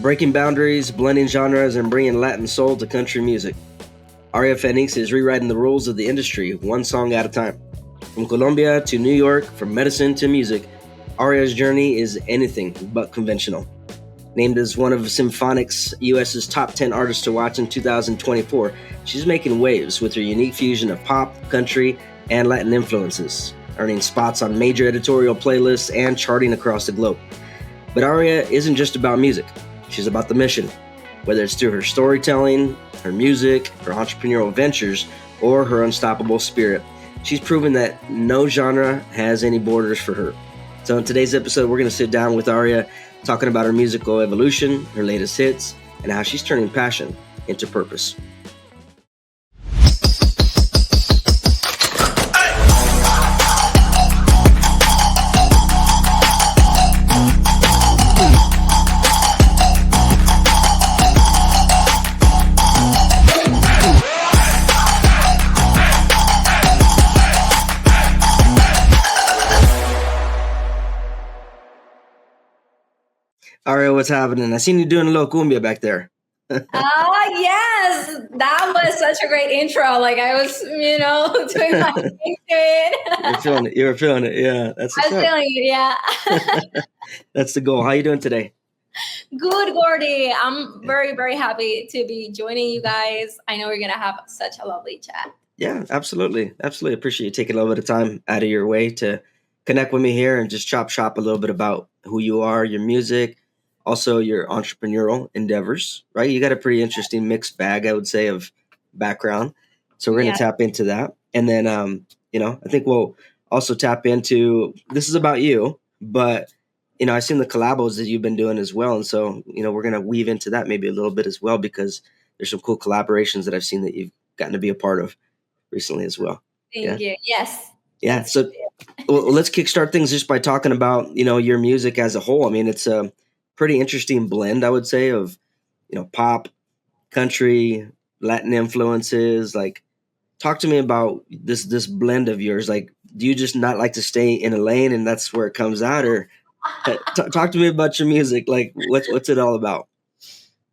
breaking boundaries, blending genres, and bringing Latin soul to country music. Aria Fenix is rewriting the rules of the industry one song at a time. From Colombia to New York, from medicine to music, Aria's journey is anything but conventional. Named as one of Symphonics US's top 10 artists to watch in 2024, she's making waves with her unique fusion of pop, country, and Latin influences, earning spots on major editorial playlists and charting across the globe. But Aria isn't just about music. She's about the mission. Whether it's through her storytelling, her music, her entrepreneurial ventures, or her unstoppable spirit, she's proven that no genre has any borders for her. So in today's episode, we're going to sit down with Aria, talking about her musical evolution, her latest hits, and how she's turning passion into purpose. Aria, what's happening? I seen you doing a little cumbia back there. Yes, that was such a great intro. Like I was, doing my thing to it. You were feeling it. Yeah, that's I was feeling it. Yeah. That's the goal. How you doing today? Good, Gordie. I'm very, very happy to be joining you guys. I know we're gonna have such a lovely chat. Yeah, absolutely. Absolutely. Appreciate you taking a little bit of time out of your way to connect with me here and just chop shop a little bit about who you are, your music, also your entrepreneurial endeavors, right? You got a pretty interesting mixed bag, I would say, of background. So we're going to tap into that. And then, I think we'll also tap into, this is about you, but, I've seen the collabos that you've been doing as well. And so, we're going to weave into that maybe a little bit as well, because there's some cool collaborations that I've seen that you've gotten to be a part of recently as well. Thank you. Yes. Yeah. So let's kickstart things just by talking about, your music as a whole. I mean, it's a pretty interesting blend, I would say, of, pop, country, Latin influences. Like, talk to me about this blend of yours. Like, do you just not like to stay in a lane and that's where it comes out? Or talk to me about your music. Like, what's it all about?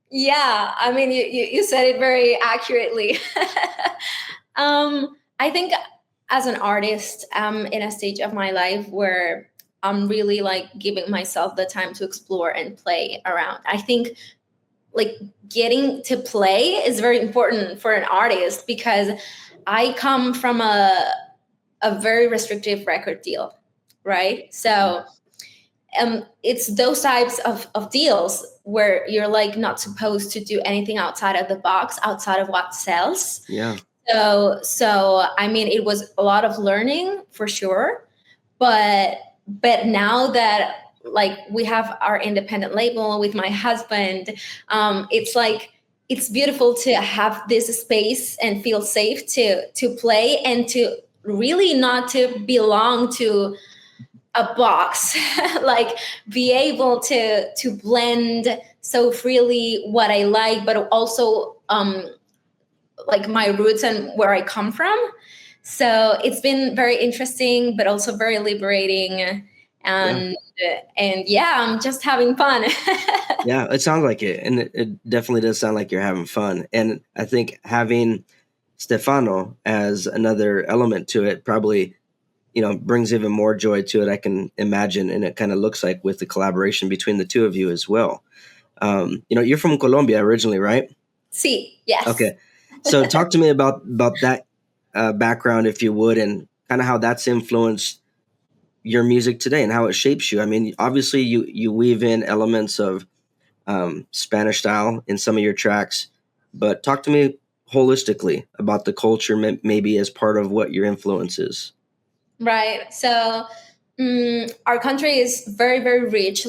Yeah. I mean, you said it very accurately. I think as an artist, I'm in a stage of my life where I'm really giving myself the time to explore and play around. I think getting to play is very important for an artist because I come from a very restrictive record deal, right? So it's those types of deals where you're not supposed to do anything outside of the box, outside of what sells. Yeah. So I mean, it was a lot of learning for sure, but now that we have our independent label with my husband, it's beautiful to have this space and feel safe to play and to really not to belong to a box, be able to blend so freely what I like, but also my roots and where I come from. So it's been very interesting, but also very liberating. And I'm just having fun. Yeah, it sounds like it. And it definitely does sound like you're having fun. And I think having Stefano as another element to it probably, brings even more joy to it, I can imagine. And it kind of looks like with the collaboration between the two of you as well. You're from Colombia originally, right? Sí, yes. Okay. So talk to me about that background, if you would, and kind of how that's influenced your music today and how it shapes you. I mean, obviously you weave in elements of Spanish style in some of your tracks, but talk to me holistically about the culture, maybe as part of what your influence is. Right. So our country is very, very rich,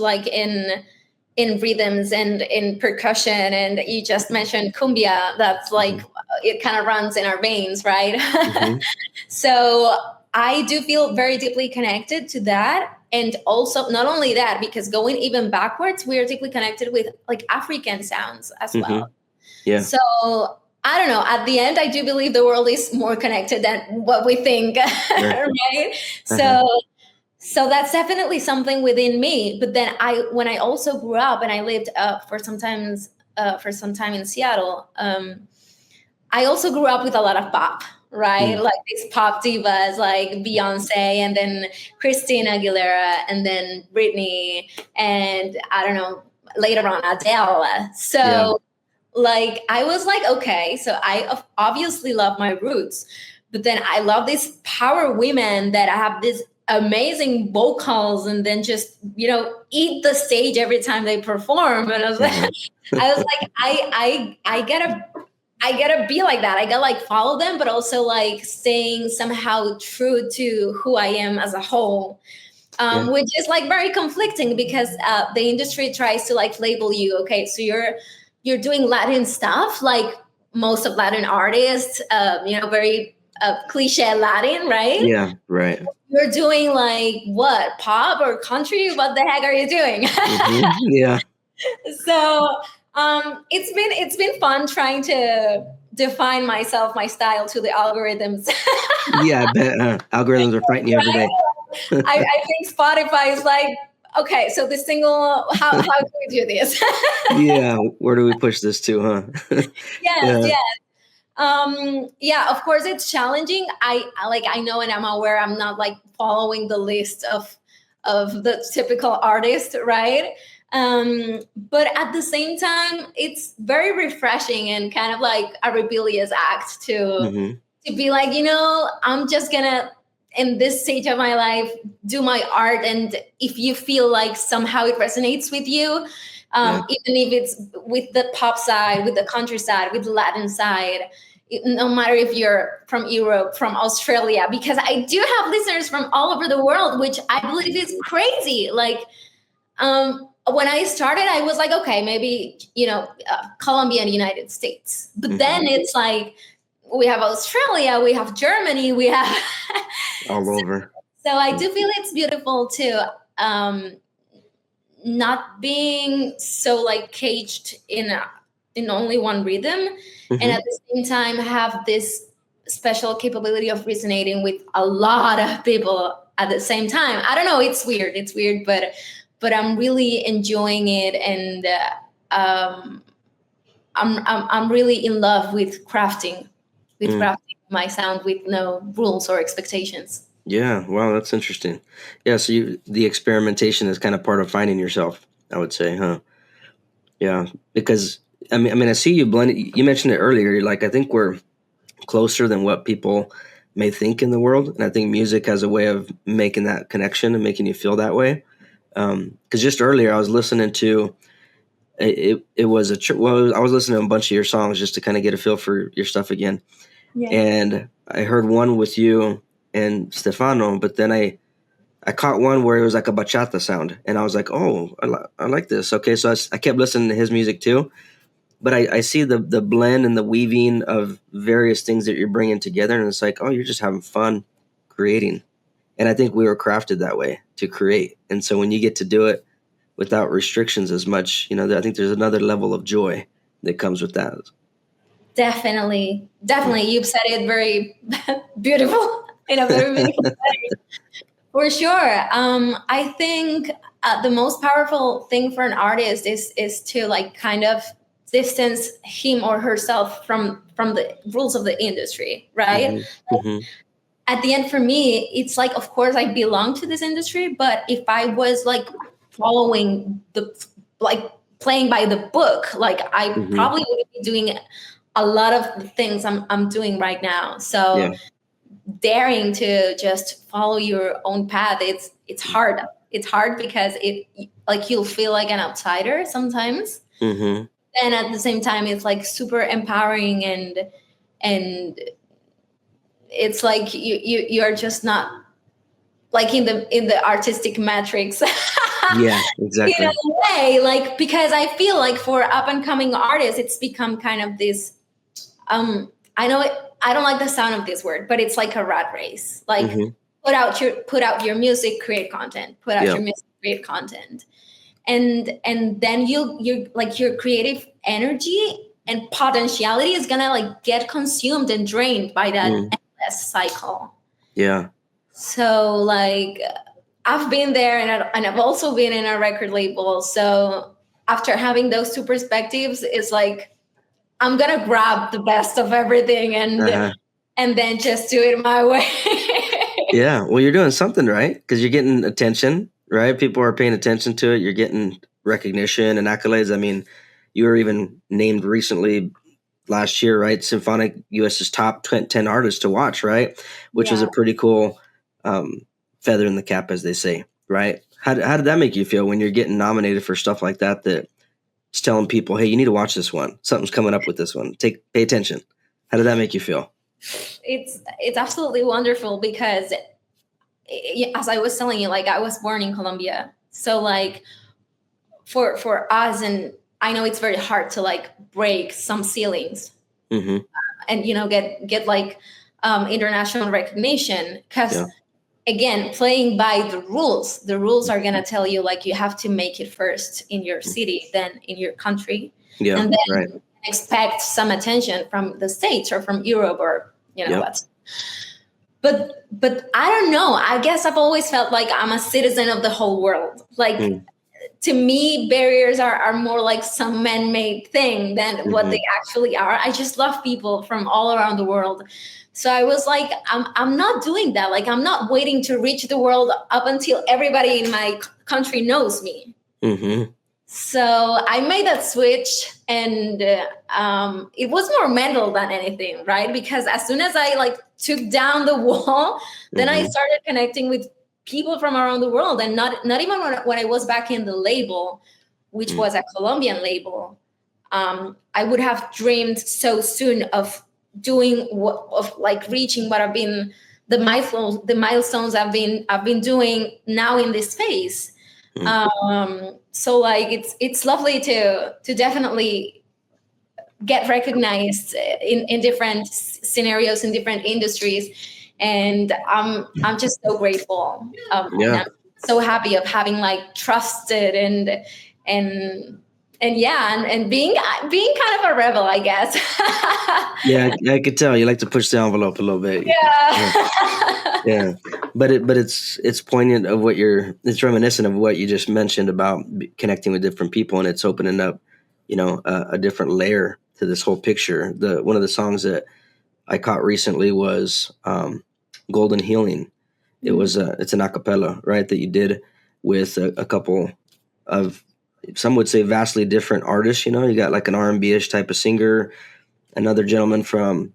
in rhythms and in percussion. And you just mentioned cumbia. That's it kind of runs in our veins, right? Mm-hmm. So I do feel very deeply connected to that. And also not only that, because going even backwards, we are deeply connected with African sounds as well. Mm-hmm. Yeah. So I don't know. At the end, I do believe the world is more connected than what we think, right? Uh-huh. So that's definitely something within me. But then when I also grew up and I lived for some time in Seattle, I also grew up with a lot of pop, right? Mm. Like these pop divas like Beyonce and then Christina Aguilera and then Britney and I don't know, later on Adele. Yeah. So like I was like, okay, so I obviously love my roots, but then I love these power women that have this amazing vocals and then just eat the stage every time they perform. And I was like, I was like, I gotta be like that. I gotta like follow them, but also like staying somehow true to who I am as a whole. Yeah. Which is like very conflicting because the industry tries to like label you. Okay, so you're doing Latin stuff, like most of Latin artists, very cliche Latin, right? Yeah. Right. You're doing like what, pop or country? What the heck are you doing? Yeah. So it's been fun trying to define myself, my style to the algorithms. Yeah. I bet algorithms are fighting you every day. I think Spotify is like, okay, so the single, how do we do this? Yeah. Where do we push this to, huh? Yes, Yeah. yes. Yeah, of course it's challenging. I know and I'm aware I'm not like following the list of the typical artist, right? But at the same time, it's very refreshing and kind of like a rebellious act Hmm. to be like, I'm just gonna in this stage of my life do my art, and if you feel like somehow it resonates with you, Yeah. even if it's with the pop side, with the country side, with the Latin side, no matter if you're from Europe, from Australia, because I do have listeners from all over the world, which I believe is crazy. Like, when I started, I was like, okay, maybe, Colombia and United States. But then it's like, we have Australia, we have Germany, we have. All over. So I do feel it's beautiful to not being so like caged in only one rhythm, and Hmm. at the same time have this special capability of resonating with a lot of people at the same time. I don't know, it's weird, but I'm really enjoying it, and I'm really in love with crafting my sound with no rules or expectations. Yeah, wow, that's interesting. Yeah, so the experimentation is kind of part of finding yourself, I would say, huh? Yeah, because I mean, I see you blended. You mentioned it earlier. You're like, I think we're closer than what people may think in the world, and I think music has a way of making that connection and making you feel that way. Because just earlier, I was listening to it was I was listening to a bunch of your songs just to kind of get a feel for your stuff again, Yeah. and I heard one with you and Stefano, but then I caught one where it was like a bachata sound, and I was like, "Oh, I like this." Okay, so I kept listening to his music too, but I see the blend and the weaving of various things that you're bringing together, and it's like, oh, you're just having fun creating, and I think we were crafted that way to create, and so when you get to do it without restrictions as much, I think there's another level of joy that comes with that. Definitely. You've said it very beautiful in a very meaningful way. For sure. I think the most powerful thing for an artist is to like kind of distance him or herself from the rules of the industry, right? Hmm. Hmm. At the end, for me, it's like, of course, I belong to this industry, but if I was like following like playing by the book, like I Hmm. probably would be doing a lot of the things I'm doing right now. So Yeah. daring to just follow your own path, it's hard. It's hard because it like you'll feel like an outsider sometimes, Hmm. and at the same time it's like super empowering, and it's like you're just not like in the artistic matrix. Yeah. In a Exactly. way, like, because I feel like for up and coming artists it's become kind of this I know I don't like the sound of this word, but it's like a rat race. Like, Hmm. put out your music, create content. Put out Yeah. your music, create content, and then you're like your creative energy and potentiality is gonna like get consumed and drained by that Mm. endless cycle. Yeah. So like I've been there, and I've also been in a record label. So after having those two perspectives, it's like I'm gonna grab the best of everything Uh-huh. and then just do it my way. Yeah, well, you're doing something right because you're getting attention, right? People are paying attention to it. You're getting recognition and accolades. I mean, you were even named recently last year, right? Symphonic US's top 10 artists to watch, right? Which is Yeah. a pretty cool feather in the cap, as they say, right? How did that make you feel when you're getting nominated for stuff like that? That it's telling people, hey, you need to watch this one. Something's coming up with this one. Pay attention. How did that make you feel? It's absolutely wonderful because as I was telling you, like I was born in Colombia. So like for us, and I know it's very hard to like break some ceilings Mm-hmm. and get like international recognition because Yeah. again, playing by the rules are going to tell you like you have to make it first in your city, then in your country, Yeah. and then Right. expect some attention from the States or from Europe or Yep. what. But I don't know, I guess I've always felt like I'm a citizen of the whole world. Like to me, barriers are more like some man-made thing than what they actually are. I just love people from all around the world. So I was like, I'm not doing that. Like I'm not waiting to reach the world up until everybody in my country knows me. Mm-hmm. So I made that switch, and it was more mental than anything, right? Because as soon as I like took down the wall, then I started connecting with people from around the world, and not even when I was back in the label, which was a Colombian label. I would have dreamed so soon of doing of like reaching what have been the milestones I've been doing now in this space. So like it's lovely to definitely get recognized in different scenarios, in different industries, and I'm just so grateful. And I'm so happy of having like trusted and yeah, and being kind of a rebel, I guess. Yeah, I could tell you like to push the envelope a little bit. Yeah. Yeah, but it's poignant of it's reminiscent of what you just mentioned about connecting with different people, and it's opening up, a different layer to this whole picture. One of the songs that I caught recently was "Golden Healing." It was it's an acapella, right, that you did with a couple of, some would say, vastly different artists. You got like an R&B-ish type of singer, another gentleman from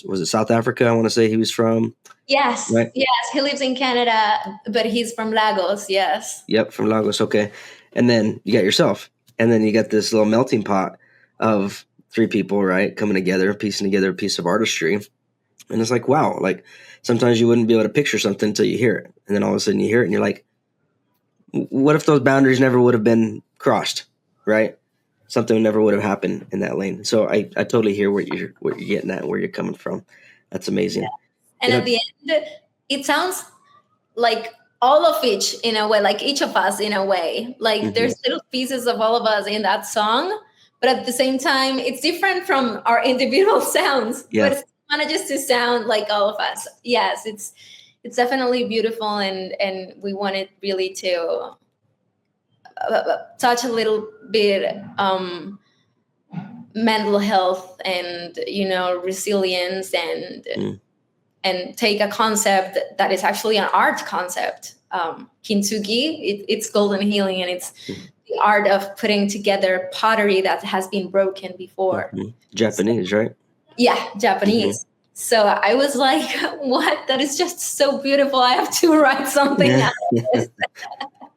was it South Africa? I want to say he was from. Yes, Right. yes, he lives in Canada, but he's from Lagos. Yes. Yep, from Lagos. Okay, and then you got yourself, and then you got this little melting pot of three people, right, coming together, piecing together a piece of artistry, and it's like, wow, like sometimes you wouldn't be able to picture something until you hear it, and then all of a sudden you hear it, and you're like, what if those boundaries never would have been crossed, right? Something never would have happened in that lane. So I totally hear what you're getting at and where you're coming from. That's amazing. Yeah. And at the end, it sounds like all of each in a way, like each of us in a way. Like there's little pieces of all of us in that song, but at the same time, it's different from our individual sounds. Yeah. But it manages to sound like all of us. Yes, it's definitely beautiful, and we wanted really to touch a little bit mental health and resilience and take a concept that is actually an art concept. Kintsugi, it's golden healing, and it's the art of putting together pottery that has been broken before. Japanese, right? Yeah, Japanese. So I was like, what? That is just so beautiful. I have to write something out of this.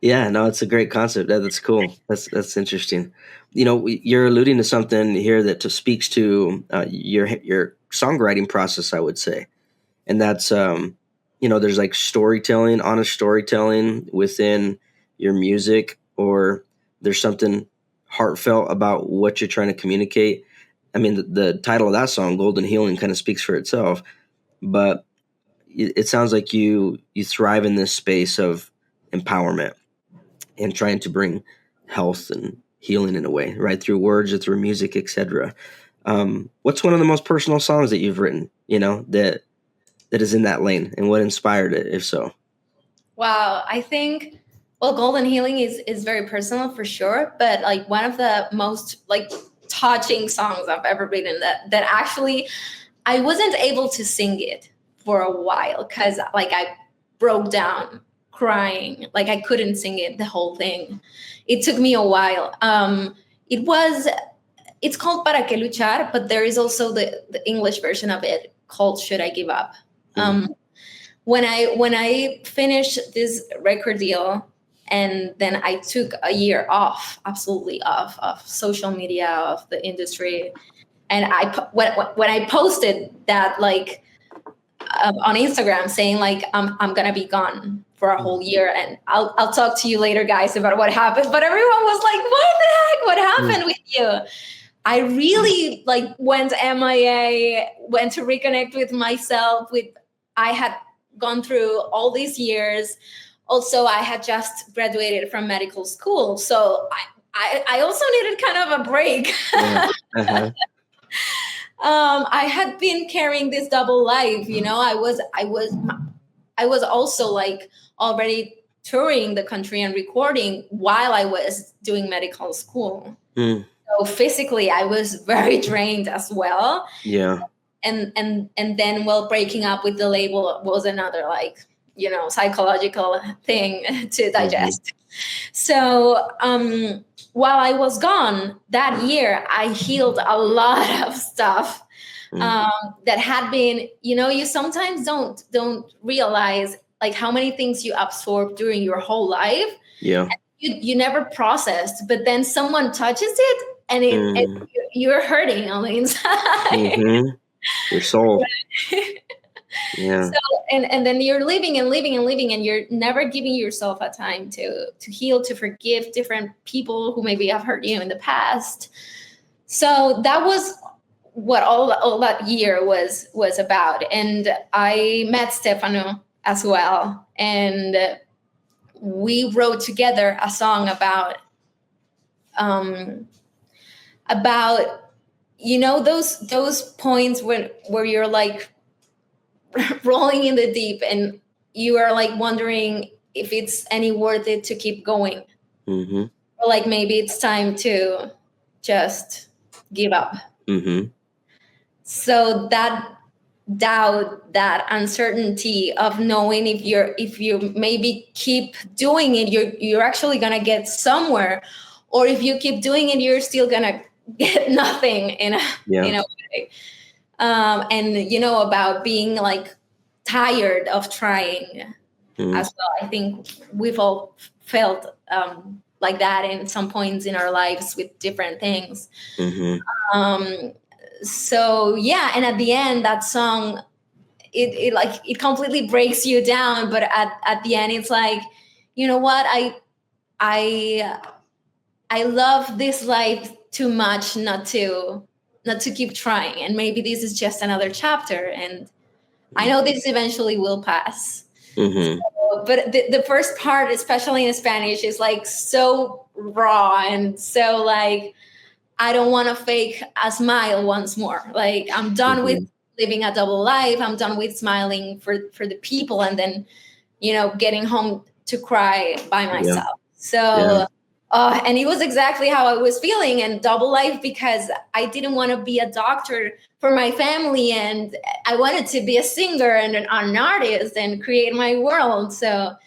Yeah, no, it's a great concept. That's cool. That's interesting. You're alluding to something here that speaks to your songwriting process, I would say, and that's there's like storytelling, honest storytelling within your music, or there's something heartfelt about what you're trying to communicate. I mean, the title of that song, "Golden Healing," kind of speaks for itself, but it sounds like you thrive in this space of empowerment and trying to bring health and healing in a way, right, through words or through music, etc. What's one of the most personal songs that you've written, that is in that lane, and what inspired it, if so? Wow, I think, well, golden healing is very personal for sure, but like one of the most like touching songs I've ever written, that actually I wasn't able to sing it for a while because like I broke down crying, like I couldn't sing it the whole thing. It took me a while. It was it's called Para qué luchar, but there is also the English version of it called Should I Give Up. When I finished this record deal, and then I took a year off, absolutely off of social media, of the industry, and when I posted that, like on Instagram, saying like I'm gonna be gone for a whole year, and I'll talk to you later, guys, about what happened. But everyone was like, "What the heck? What happened with you?" I really like went MIA, went to reconnect with myself. I had gone through all these years. Also, I had just graduated from medical school, so I also needed kind of a break. Yeah. Uh-huh. I had been carrying this double life, you know. I was also like already touring the country and recording while I was doing medical school. So physically, I was very drained as well. Yeah. And then, well, breaking up with the label was another, like, you know, psychological thing to digest. So while I was gone that year, I healed a lot of stuff that had been, you know, you sometimes don't realize like how many things you absorb during your whole life. Yeah. And you never processed, but then someone touches it, and you're hurting on the inside. Your soul. Yeah. So, and then you're living and living and living, and you're never giving yourself a time to heal, to forgive different people who maybe have hurt you in the past. So that was what all that year was about. And I met Stefano as well, and we wrote together a song about you know, those points where you're like rolling in the deep and you are like wondering if it's any worth it to keep going, or like maybe it's time to just give up. So that doubt, that uncertainty of knowing if you maybe keep doing it, you're actually gonna get somewhere, or if you keep doing it, you're still gonna get nothing in a way. And you know, about being like tired of trying as well. I think we've all felt like that in some points in our lives with different things. So yeah, and at the end, that song, it completely breaks you down, but at the end, it's like, you know what, I love this life too much not to keep trying, and maybe this is just another chapter, and I know this eventually will pass. So, but the first part, especially in Spanish, is like so raw and so like, I don't want to fake a smile once more. Like, I'm done with living a double life. I'm done with smiling for the people and then, you know, getting home to cry by myself. So, and it was exactly how I was feeling, and double life, because I didn't want to be a doctor for my family, and I wanted to be a singer and an artist and create my world. So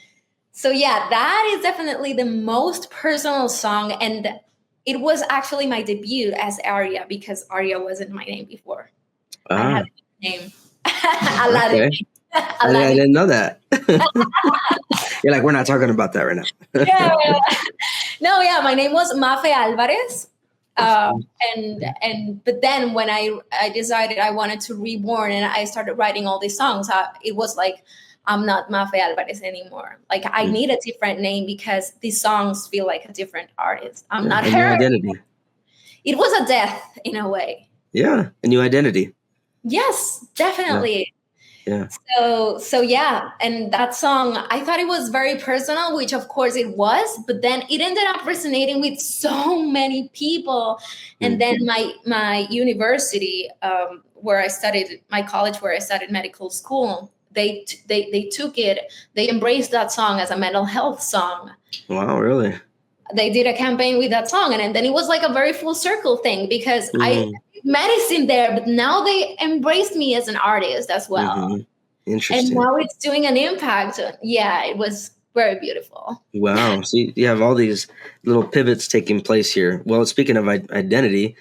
yeah, that is definitely the most personal song, and it was actually my debut as Aria, because Aria wasn't my name before. I had a name. Aladdin. Okay. I didn't know that. You're like, we're not talking about that right now. No, yeah, my name was Mafe Alvarez. But then when I decided I wanted to reborn and I started writing all these songs, it was like, I'm not Mafe Alvarez anymore. Like, I need a different name because these songs feel like a different artist. I'm not her. A new identity. It was a death in a way. Yeah, a new identity. Yes, definitely. Yeah. So yeah, and that song, I thought it was very personal, which of course it was, but then it ended up resonating with so many people. And then my university, where I studied, my college where I studied medical school, they took it, they embraced that song as a mental health song. Wow, really? They did a campaign with that song, and then it was like a very full circle thing, because I medicine there, but now they embraced me as an artist as well. Interesting. And now it's doing an impact. Yeah, it was very beautiful. Wow. So you have all these little pivots taking place here. Well, speaking of identity,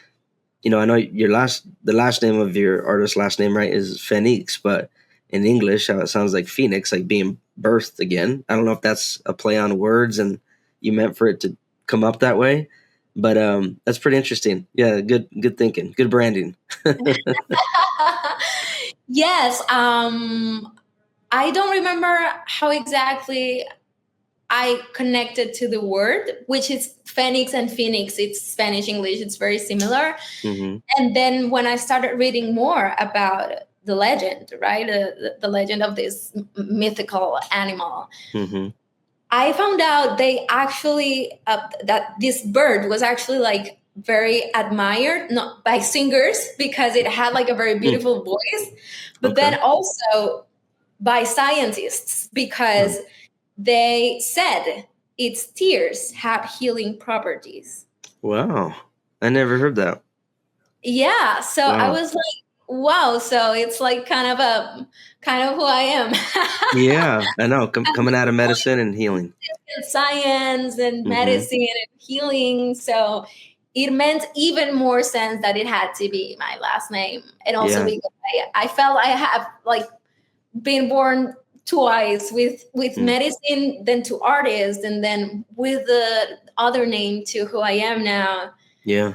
I know the last name of your artist last name, right, is Fenix, but in English, how it sounds like Phoenix, like being birthed again. I don't know if that's a play on words and you meant for it to come up that way, but that's pretty interesting. Yeah, good thinking, good branding. Yes. I don't remember how exactly I connected to the word, which is Phoenix and Phoenix. It's Spanish, English. It's very similar. And then when I started reading more about the legend, right, the legend of this mythical animal, I found out they actually that this bird was actually like very admired, not by singers, because it had like a very beautiful voice, but then also by scientists, because they said its tears had healing properties. Wow. I never heard that. Yeah. So I was like, wow. So it's like kind of who I am. Yeah, I know. Coming out of medicine and healing. Science and medicine and healing. So it meant even more sense that it had to be my last name. And also because I felt I have like been born twice with medicine, then to artist, and then with the other name to who I am now. Yeah.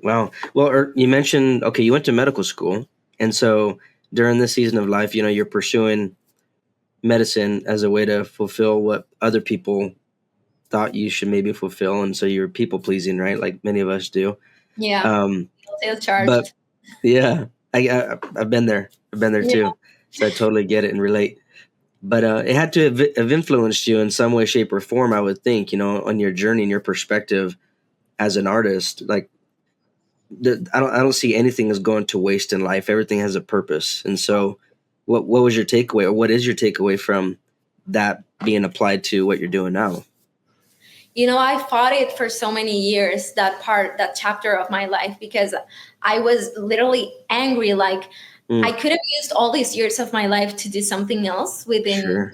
Wow. Well, you mentioned, you went to medical school. And so during this season of life, you're pursuing medicine as a way to fulfill what other people thought you should maybe fulfill. And so you're people pleasing, right? Like many of us do. Yeah. Charged. But yeah, I've been there. I've been there too. So I totally get it and relate. But it had to have influenced you in some way, shape, or form, I would think, on your journey and your perspective as an artist. Like, I don't see anything as going to waste in life. Everything has a purpose. And so what was your takeaway, or what is your takeaway from that being applied to what you're doing now? I fought it for so many years, that chapter of my life, because I was literally angry. Like, I could have used all these years of my life to do something else within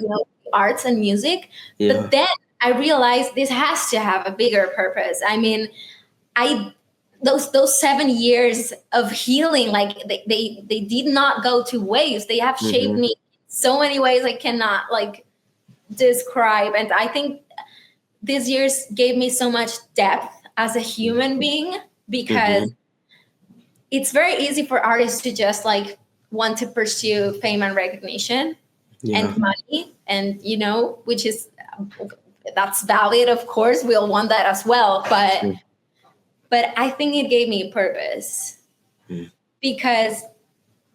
arts and music. Yeah. But then I realized this has to have a bigger purpose. I mean, those 7 years of healing, like they did not go to waste. They have shaped me so many ways I cannot like describe. And I think these years gave me so much depth as a human being, because it's very easy for artists to just like want to pursue fame and recognition and money, and which is, that's valid, of course. We all want that as well, but I think it gave me purpose, because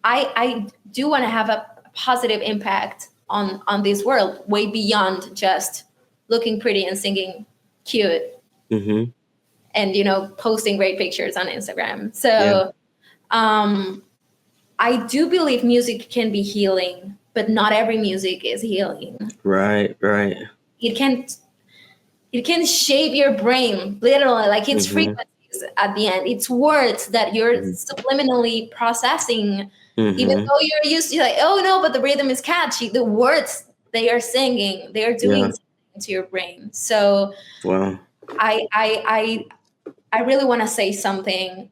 I do want to have a positive impact on this world, way beyond just looking pretty and singing cute and posting great pictures on Instagram. So I do believe music can be healing, but not every music is healing. Right. It can shape your brain, literally, like it's frequencies at the end. It's words that you're subliminally processing, even though you're used to like, oh no, but the rhythm is catchy. The words they are singing, they are doing something to your brain. So I really want to say something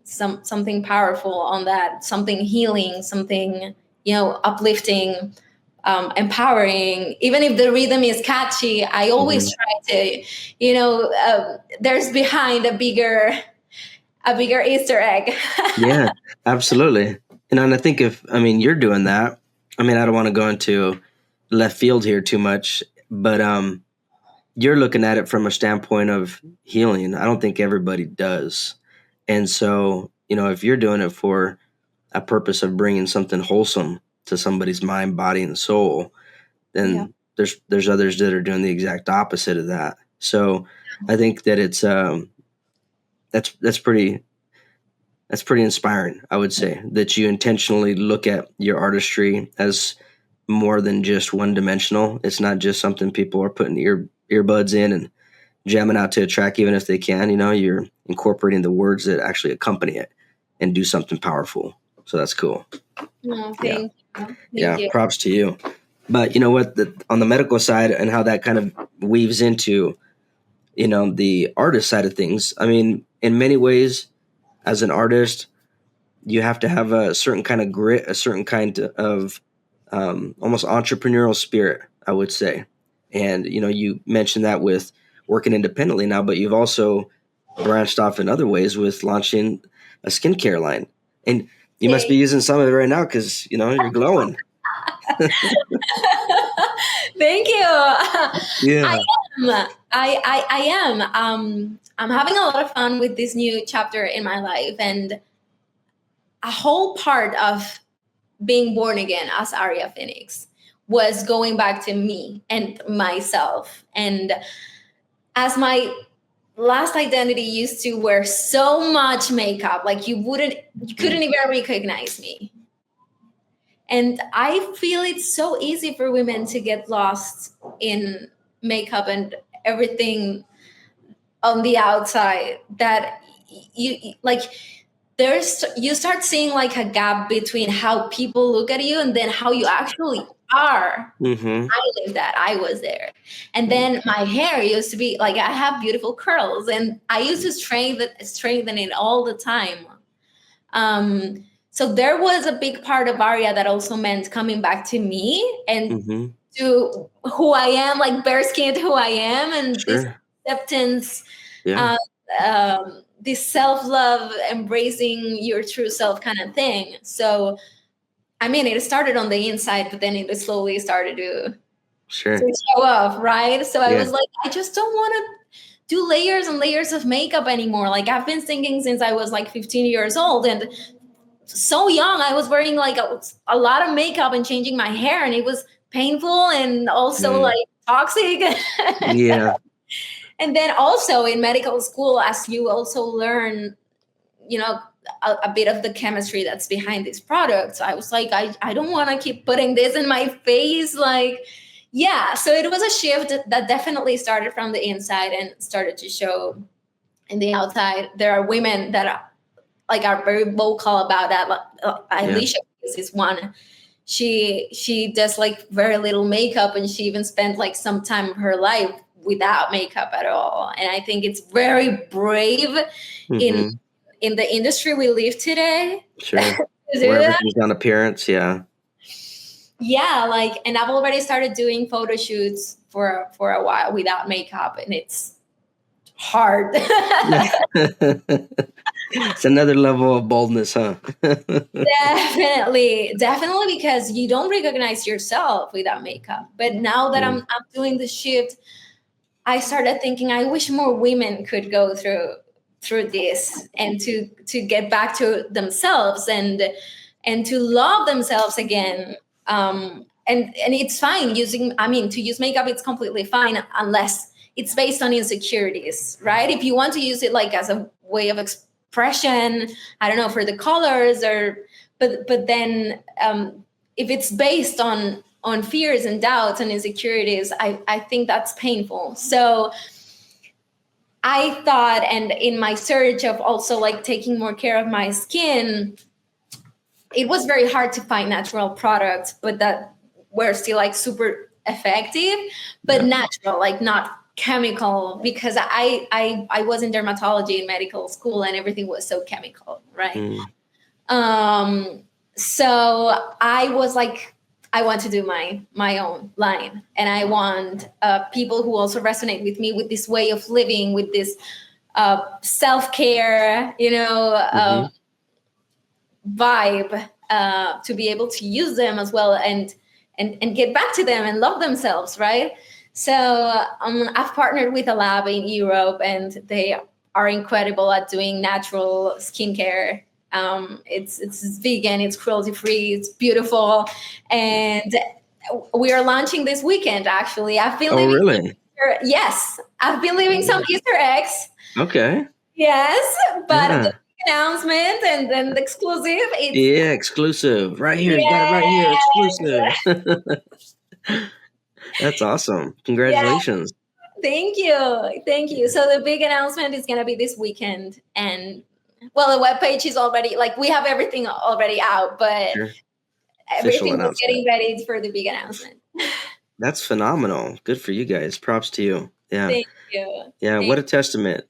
powerful on that, something healing, something, uplifting, empowering. Even if the rhythm is catchy, I always try to, there's behind a bigger Easter egg. Yeah, absolutely. And I think you're doing that. I don't want to go into left field here too much, but you're looking at it from a standpoint of healing. I don't think everybody does. And so, if you're doing it for a purpose of bringing something wholesome to somebody's mind, body, and soul, then there's others that are doing the exact opposite of that. So I think that it's that's pretty That's pretty inspiring, I would say, that you intentionally look at your artistry as more than just one dimensional. It's not just something people are putting earbuds in and jamming out to a track, even if they can. You're incorporating the words that actually accompany it and do something powerful. So that's cool. Oh, thank you. Yeah, Thank you. props to you. But you know what? On the medical side and how that kind of weaves into, the artist side of things. I mean, in many ways, as an artist, you have to have a certain kind of grit, a certain kind of almost entrepreneurial spirit, I would say. And, you mentioned that with working independently now, but you've also branched off in other ways with launching a skincare line. And you must be using some of it right now because, you're glowing. Thank you. Yeah. I am. I'm having a lot of fun with this new chapter in my life, and a whole part of being born again as Aria Fenix was going back to me and myself. And as my last identity used to wear so much makeup, like you couldn't even recognize me. And I feel it's so easy for women to get lost in makeup and everything on the outside that you like you start seeing like a gap between how people look at you and then how you actually are. Mm-hmm. I lived that. I was there. And then my hair used to be like, I have beautiful curls and I used to strengthen it all the time. So there was a big part of Aria that also meant coming back to me and to who I am, like bare skinned who I am, and this acceptance, this self-love, embracing your true self kind of thing. So, I mean, it started on the inside, but then it slowly started to show off, right? So I was like, I just don't want to do layers and layers of makeup anymore. Like I've been singing since I was like 15 years old, and so young, I was wearing like a lot of makeup and changing my hair, and it was painful and also like toxic. Yeah. And then also in medical school, as you also learn, a bit of the chemistry that's behind these products, I was like, I don't want to keep putting this in my face. Like, yeah. So it was a shift that definitely started from the inside and started to show in the outside. There are women that are very vocal about that. Alicia is one. She does like very little makeup, and she even spent like some time of her life without makeup at all. And I think it's very brave in the industry we live today. Sure. Where everything's on appearance, yeah. Yeah, and I've already started doing photo shoots for a while without makeup, and it's hard. It's another level of boldness, huh? Definitely, because you don't recognize yourself without makeup. But now that I'm doing the shift, I started thinking, I wish more women could go through this and to get back to themselves and to love themselves again. And it's fine to use makeup. It's completely fine unless it's based on insecurities, right? If you want to use it like as a way of expression, I don't know, for the colors but then if it's based on fears and doubts and insecurities, I think that's painful. So I thought, and in my search of also like taking more care of my skin, it was very hard to find natural products, but that were still like super effective, but natural, like not chemical, because I was in dermatology in medical school and everything was so chemical, right? So I was like, I want to do my own line, and I want people who also resonate with me with this way of living, with this self-care, vibe, to be able to use them as well and get back to them and love themselves, right? So I've partnered with a lab in Europe, and they are incredible at doing natural skincare. It's vegan, it's cruelty-free, it's beautiful, and we are launching this weekend. Actually, I've been really? Yes, I've been leaving some Easter eggs. Okay. Yes, but the announcement and then the exclusive. It's Yeah, exclusive. Right here. You got it right here. yeah, Exclusive. That's awesome. yeah. Congratulations. Thank you. Thank you. So the big announcement is going to be this weekend. And well, the webpage is already like we have everything already out, but Sure. Official everything is announcement. getting ready for the big announcement. That's phenomenal. Good for you guys. Props to you. Yeah. Thank you. Yeah. What a testament.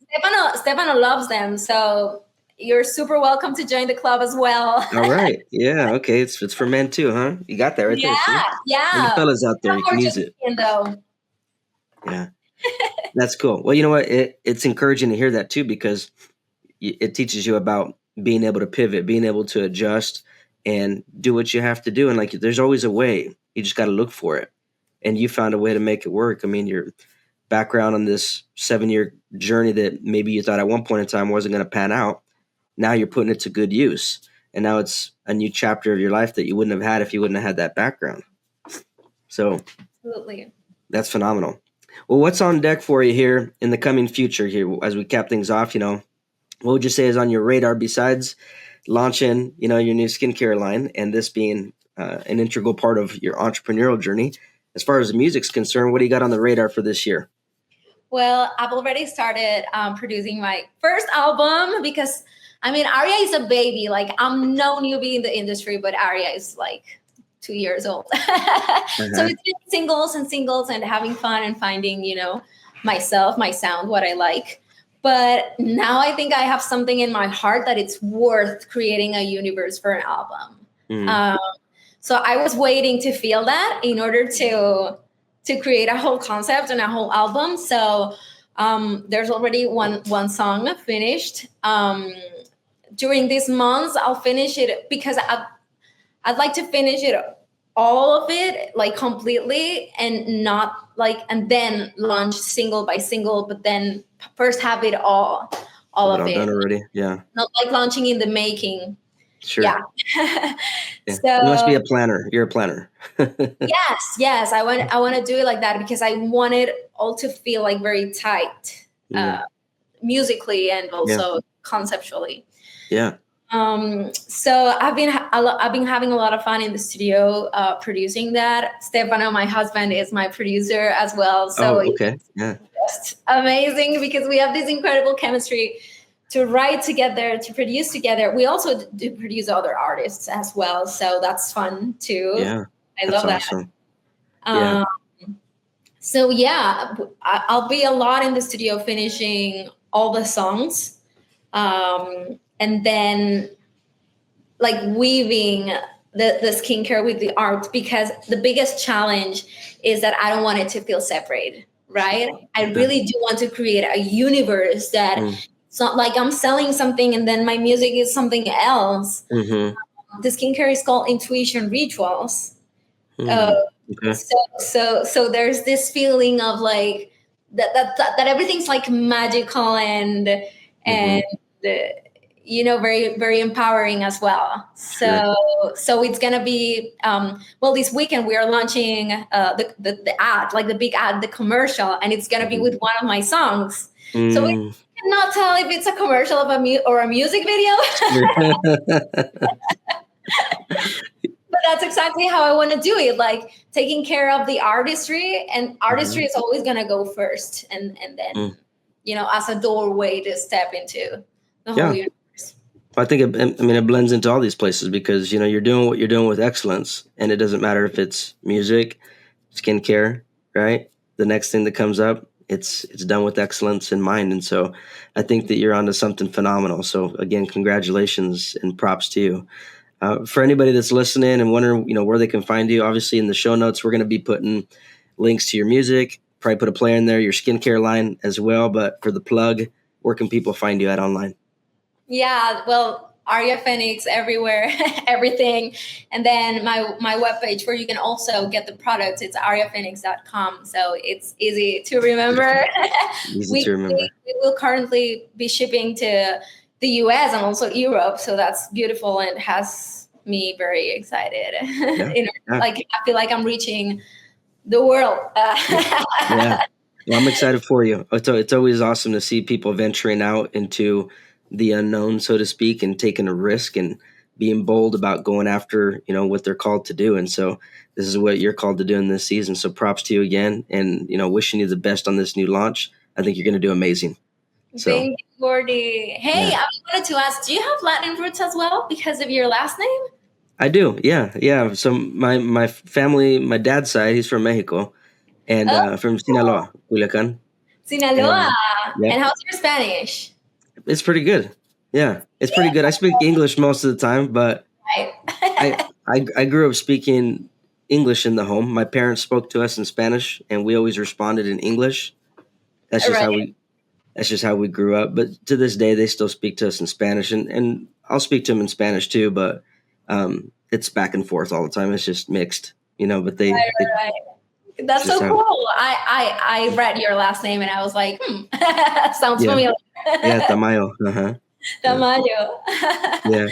Stefano loves them. So you're super welcome to join the club as well. All right. Yeah. Okay. It's for men too, huh? You got that right there. See? All Yeah. you fellas out there, you can use it. Though. Yeah. That's cool. Well, you know what? It's encouraging to hear that too, because it teaches you about being able to pivot, being able to adjust and do what you have to do. And like, there's always a way. You just got to look for it. And you found a way to make it work. I mean, your background on this 7-year journey that maybe you thought at one point in time wasn't going to pan out. Now you're putting it to good use. And now it's a new chapter of your life that you wouldn't have had if you wouldn't have had that background. So Absolutely. That's phenomenal. Well, what's on deck for you here in the coming future here as we cap things off? What would you say is on your radar besides launching, your new skincare line and this being an integral part of your entrepreneurial journey? As far as the music's concerned, what do you got on the radar for this year? Well, I've already started producing my first album because, Aria is a baby. Like, I'm no newbie in the industry, but Aria is like 2 years old. So it's been singles and having fun and finding, myself, my sound, what I like. But now I think I have something in my heart that it's worth creating a universe for an album. So I was waiting to feel that in order to create a whole concept and a whole album. So there's already one song finished. During these months, I'll finish it because I'd like to finish it, all of it, like completely, and not like, and then launch single by single, but then first have it all of it done already. Yeah. Not like launching in the making. Sure. Yeah. Yeah. So you must be a planner. You're a planner. Yes. I want to do it like that because I want it all to feel like very tight, musically and also conceptually. Yeah. So I've been having a lot of fun in the studio producing that. Stefano, my husband, is my producer as well. So it's just amazing because we have this incredible chemistry to write together, to produce together. We also do produce other artists as well. So that's fun too. Yeah. I love that. Awesome. So I'll be a lot in the studio finishing all the songs. And then like weaving the skincare with the art, because the biggest challenge is that I don't want it to feel separate, right? I really do want to create a universe that it's not like I'm selling something and then my music is something else. The skincare is called Intuition Rituals. So there's this feeling of like that everything's like magical and very, very empowering as well. So it's gonna be this weekend we are launching the ad, like the big ad, the commercial, and it's gonna be with one of my songs. So we cannot tell if it's a commercial of a music video. But that's exactly how I want to do it, like taking care of the artistry, and artistry is always gonna go first, and then as a doorway to step into the whole universe. I think it blends into all these places because you're doing what you're doing with excellence, and it doesn't matter if it's music, skincare, right? The next thing that comes up, it's done with excellence in mind, and so I think that you're onto something phenomenal. So again, congratulations and props to you. For anybody that's listening and wondering, where they can find you, obviously in the show notes we're going to be putting links to your music. Probably put a player in there, your skincare line as well. But for the plug, where can people find you at online? Yeah, well, Aria Fenix everywhere, everything. And then my webpage where you can also get the products, it's ariafenix.com. So it's easy to remember. We will currently be shipping to the US and also Europe. So that's beautiful and has me very excited. Like I feel like I'm reaching the world. Well, I'm excited for you. It's always awesome to see people venturing out into the unknown, so to speak, and taking a risk and being bold about going after, what they're called to do. And so this is what you're called to do in this season. So props to you again, and, wishing you the best on this new launch. I think you're going to do amazing. So, thank you, Gordie. Hey, I wanted to ask, do you have Latin roots as well because of your last name? I do. Yeah. So my family, my dad's side, he's from Mexico, and from Sinaloa, Culiacan. Sinaloa. Yeah. And how's your Spanish? It's pretty good. Yeah, it's pretty good. I speak English most of the time, but Right. I grew up speaking English in the home. My parents spoke to us in Spanish, and we always responded in English. That's just how we grew up. But to this day, they still speak to us in Spanish, and I'll speak to them in Spanish too. But it's back and forth all the time. It's just mixed, But Right. That's so cool. I read your last name and I was like, sounds familiar. Yeah, Tamayo. Uh-huh. Tamayo. Yeah.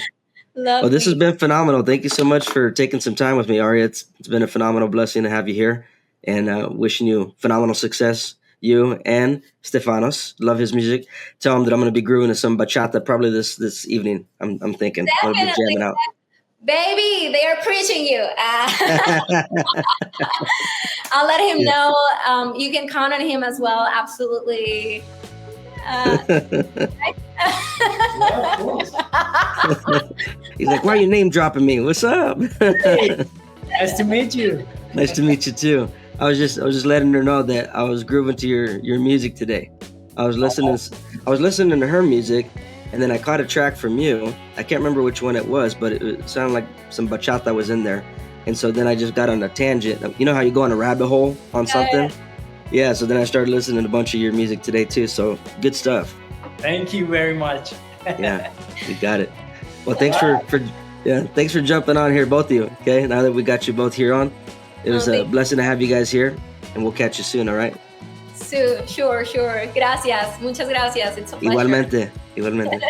Well, this has been phenomenal. Thank you so much for taking some time with me, Aria. It's been a phenomenal blessing to have you here, and wishing you phenomenal success. You and Stefanos. Love his music. Tell him that I'm going to be grooving to some bachata probably this evening. I'm thinking. I'm going to be jamming out. Baby, they are preaching you. I'll let him know. You can count on him as well. Absolutely. He's like, why are you name dropping me? What's up? Hey, nice to meet you. Nice to meet you too. I was just letting her know that I was grooving to your music today. I was listening to her music, and then I caught a track from you. I can't remember which one it was, but it sounded like some bachata was in there. And so then I just got on a tangent. You know how you go on a rabbit hole on something? Yeah, so then I started listening to a bunch of your music today too. So good stuff. Thank you very much. Yeah, you got it. Well, thanks for jumping on here, both of you. Okay, now that we got you both here on, it was a blessing to have you guys here, and we'll catch you soon. All right? Sure. Gracias. Muchas gracias. It's a pleasure. Igualmente.